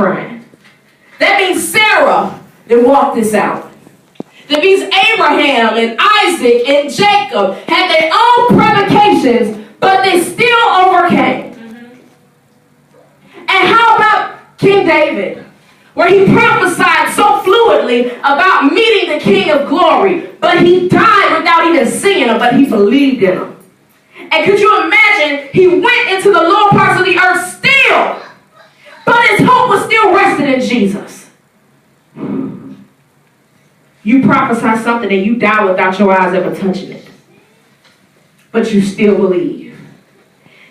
crying. That means Sarah that walked this out. That means Abraham and Isaac and Jacob had their own provocations, but they still overcame. And how about King David, where he prophesied so fluidly about meeting the King of Glory, but he died without even seeing him, but he believed in him. And could you imagine, he went into the lower parts of the earth still, but his hope was still rested in Jesus. You prophesy something and you die without your eyes ever touching it, but you still believe.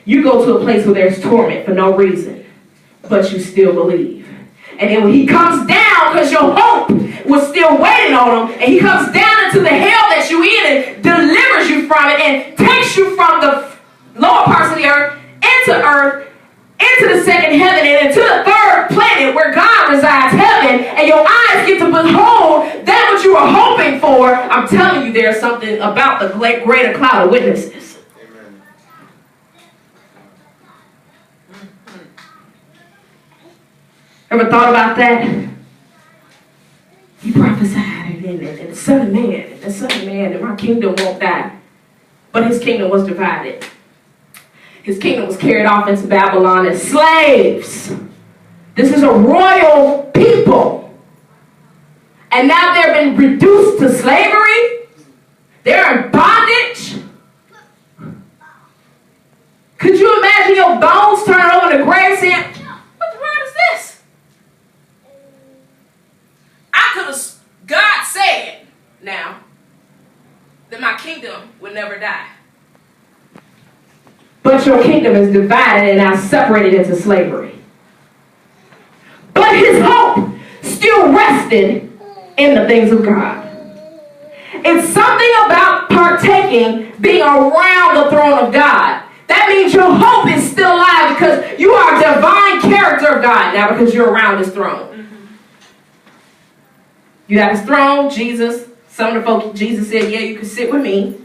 You go to a place where there's torment for no reason, but you still believe. And then when he comes down, because your hope was still waiting on him, and he comes down into the hell that you in and delivers you from it and takes you from the lower parts of the earth, into the second heaven, and into the third planet where God resides, heaven, and your eyes get to behold that which you were hoping for. I'm telling you, there's something about the greater cloud of witnesses. Amen. Ever thought about that? He prophesied, and the Son of Man, and my kingdom won't die. But his kingdom was divided. His kingdom was carried off into Babylon as slaves. This is a royal people. And now they've been reduced to slavery. They're in bondage. Could you imagine your bones turning over in the grave saying, what the world is this? God said now that my kingdom will never die. But your kingdom is divided and now separated into slavery. But his hope still rested in the things of God. It's something about partaking, being around the throne of God. That means your hope is still alive because you are a divine character of God now because you're around his throne. You have his throne, Jesus. Some of the folk, Jesus said, yeah, you can sit with me.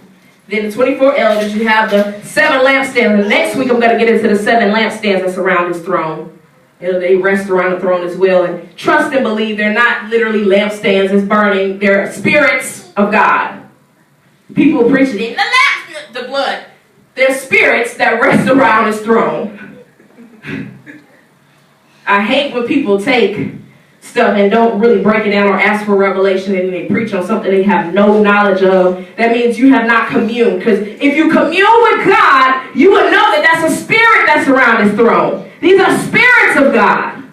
Then the 24 elders, you have the 7 lampstands. And next week I'm going to get into the 7 lampstands that surround his throne. They rest around the throne as well. And trust and believe they're not literally lampstands that's burning. They're spirits of God. People preach it in the blood. They're spirits that rest around his throne. I hate when people take stuff and don't really break it down or ask for revelation and they preach on something they have no knowledge of. That means you have not communed. Because if you commune with God, you will know that that's a spirit that's around his throne. These are spirits of God.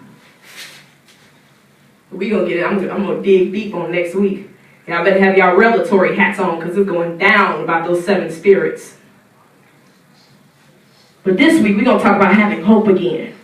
We're going to get it. I'm going to dig deep on next week. Y'all better have y'all revelatory hats on because it's going down about those 7 spirits. But this week we're going to talk about having hope again.